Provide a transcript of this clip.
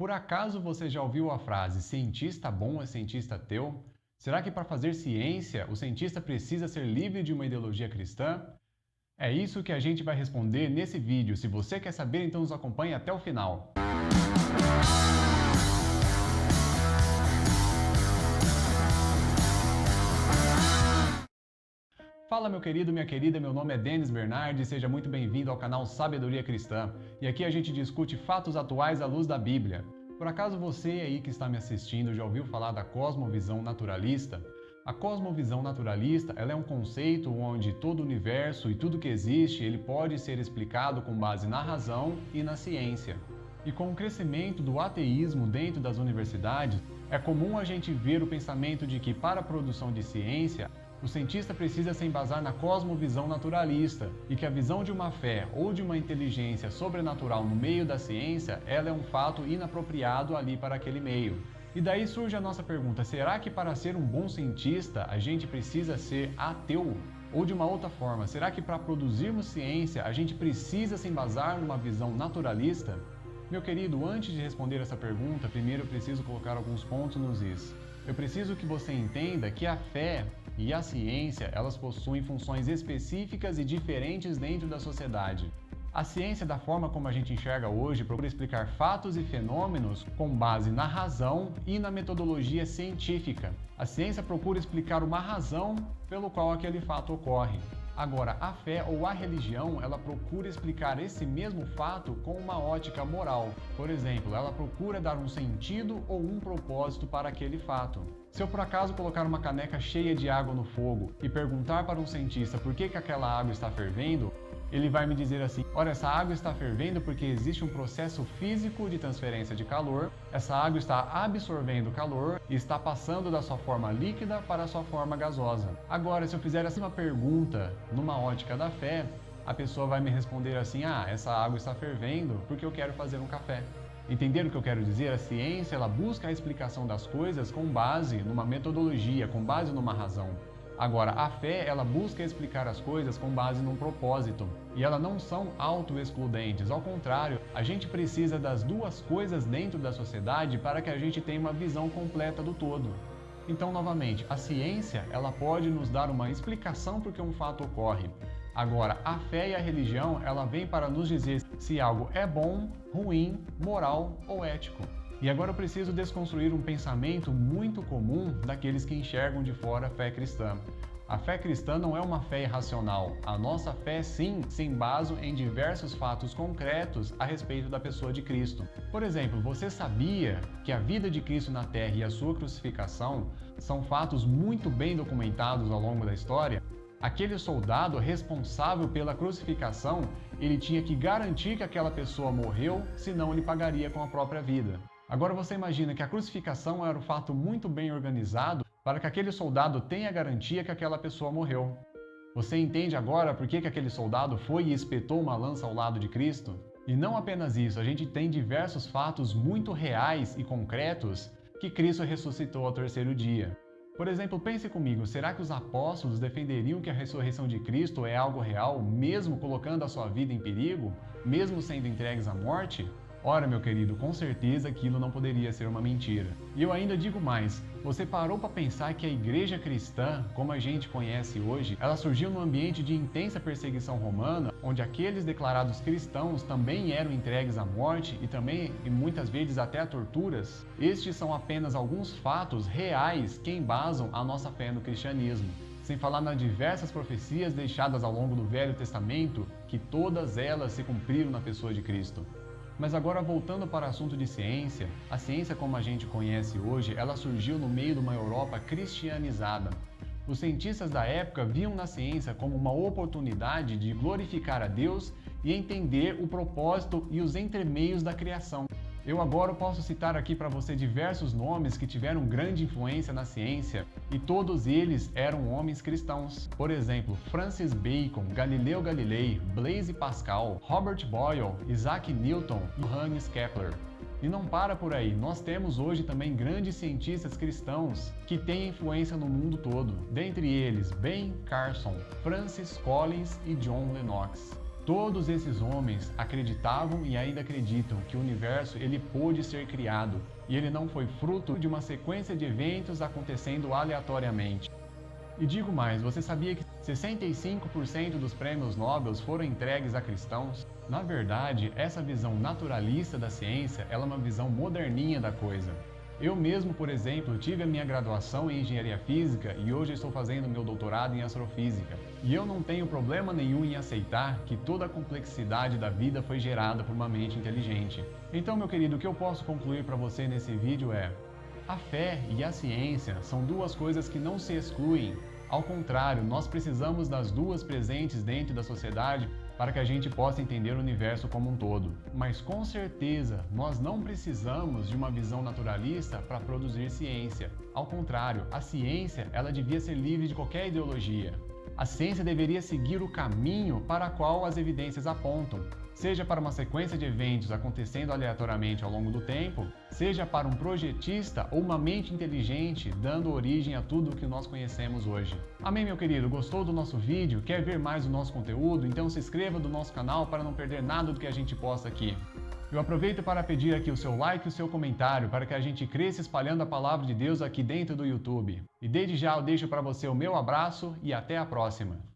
Por acaso você já ouviu a frase cientista bom é cientista teu? Será que para fazer ciência o cientista precisa ser livre de uma ideologia cristã? É isso que a gente vai responder nesse vídeo. Se você quer saber, então nos acompanhe até o final. Fala meu querido, minha querida, meu nome é Denis Bernardi, seja muito bem-vindo ao canal Sabedoria Cristã. E aqui a gente discute fatos atuais à luz da Bíblia. Por acaso você aí que está me assistindo já ouviu falar da cosmovisão naturalista? A cosmovisão naturalista, ela é um conceito onde todo o universo e tudo que existe, ele pode ser explicado com base na razão e na ciência. E com o crescimento do ateísmo dentro das universidades, é comum a gente ver o pensamento de que para a produção de ciência, o cientista precisa se embasar na cosmovisão naturalista e que a visão de uma fé ou de uma inteligência sobrenatural no meio da ciência, ela é um fato inapropriado ali para aquele meio. E daí surge a nossa pergunta, será que para ser um bom cientista a gente precisa ser ateu? Ou de uma outra forma, será que para produzirmos ciência a gente precisa se embasar numa visão naturalista? Meu querido, antes de responder essa pergunta, primeiro eu preciso colocar alguns pontos nos is. Eu preciso que você entenda que a fé e a ciência, elas possuem funções específicas e diferentes dentro da sociedade. A ciência, da forma como a gente enxerga hoje, procura explicar fatos e fenômenos com base na razão e na metodologia científica. A ciência procura explicar uma razão pelo qual aquele fato ocorre. Agora, a fé ou a religião, ela procura explicar esse mesmo fato com uma ótica moral. Por exemplo, ela procura dar um sentido ou um propósito para aquele fato. Se eu por acaso colocar uma caneca cheia de água no fogo e perguntar para um cientista por que aquela água está fervendo, ele vai me dizer assim, olha, essa água está fervendo porque existe um processo físico de transferência de calor, essa água está absorvendo calor e está passando da sua forma líquida para a sua forma gasosa. Agora, se eu fizer assim uma pergunta numa ótica da fé, a pessoa vai me responder assim, essa água está fervendo porque eu quero fazer um café. Entenderam o que eu quero dizer? A ciência, ela busca a explicação das coisas com base numa metodologia, com base numa razão. Agora, a fé, ela busca explicar as coisas com base num propósito. E elas não são auto-excludentes. Ao contrário, a gente precisa das duas coisas dentro da sociedade para que a gente tenha uma visão completa do todo. Então, novamente, a ciência, ela pode nos dar uma explicação por que um fato ocorre. Agora, a fé e a religião, ela vem para nos dizer se algo é bom, ruim, moral ou ético. E agora eu preciso desconstruir um pensamento muito comum daqueles que enxergam de fora a fé cristã. A fé cristã não é uma fé irracional. A nossa fé, sim, se embasa em diversos fatos concretos a respeito da pessoa de Cristo. Por exemplo, você sabia que a vida de Cristo na Terra e a sua crucificação são fatos muito bem documentados ao longo da história? Aquele soldado responsável pela crucificação, ele tinha que garantir que aquela pessoa morreu, senão ele pagaria com a própria vida. Agora você imagina que a crucificação era um fato muito bem organizado para que aquele soldado tenha a garantia que aquela pessoa morreu. Você entende agora por que aquele soldado foi e espetou uma lança ao lado de Cristo? E não apenas isso, a gente tem diversos fatos muito reais e concretos que Cristo ressuscitou ao terceiro dia. Por exemplo, pense comigo, será que os apóstolos defenderiam que a ressurreição de Cristo é algo real, mesmo colocando a sua vida em perigo, mesmo sendo entregues à morte? Ora, meu querido, com certeza aquilo não poderia ser uma mentira. E eu ainda digo mais, você parou para pensar que a igreja cristã, como a gente conhece hoje, ela surgiu num ambiente de intensa perseguição romana, onde aqueles declarados cristãos também eram entregues à morte e também, e muitas vezes até a torturas? Estes são apenas alguns fatos reais que embasam a nossa fé no cristianismo. Sem falar nas diversas profecias deixadas ao longo do Velho Testamento, que todas elas se cumpriram na pessoa de Cristo. Mas agora voltando para o assunto de ciência, a ciência como a gente conhece hoje, ela surgiu no meio de uma Europa cristianizada. Os cientistas da época viam na ciência como uma oportunidade de glorificar a Deus e entender o propósito e os entremeios da criação. Eu agora posso citar aqui para você diversos nomes que tiveram grande influência na ciência e todos eles eram homens cristãos. Por exemplo, Francis Bacon, Galileu Galilei, Blaise Pascal, Robert Boyle, Isaac Newton e Johannes Kepler. E não para por aí, nós temos hoje também grandes cientistas cristãos que têm influência no mundo todo. Dentre eles, Ben Carson, Francis Collins e John Lennox. Todos esses homens acreditavam e ainda acreditam que o universo ele pôde ser criado e ele não foi fruto de uma sequência de eventos acontecendo aleatoriamente. E digo mais, você sabia que 65% dos prêmios Nobel foram entregues a cristãos? Na verdade, essa visão naturalista da ciência ela é uma visão moderninha da coisa. Eu mesmo, por exemplo, tive a minha graduação em Engenharia Física e hoje estou fazendo meu doutorado em Astrofísica. E eu não tenho problema nenhum em aceitar que toda a complexidade da vida foi gerada por uma mente inteligente. Então, meu querido, o que eu posso concluir para você nesse vídeo é: a fé e a ciência são duas coisas que não se excluem. Ao contrário, nós precisamos das duas presentes dentro da sociedade para que a gente possa entender o universo como um todo. Mas com certeza, nós não precisamos de uma visão naturalista para produzir ciência. Ao contrário, a ciência ela devia ser livre de qualquer ideologia. A ciência deveria seguir o caminho para o qual as evidências apontam, seja para uma sequência de eventos acontecendo aleatoriamente ao longo do tempo, seja para um projetista ou uma mente inteligente dando origem a tudo o que nós conhecemos hoje. Amém, meu querido? Gostou do nosso vídeo? Quer ver mais do nosso conteúdo? Então se inscreva no nosso canal para não perder nada do que a gente posta aqui. Eu aproveito para pedir aqui o seu like e o seu comentário para que a gente cresça espalhando a palavra de Deus aqui dentro do YouTube. E desde já eu deixo para você o meu abraço e até a próxima.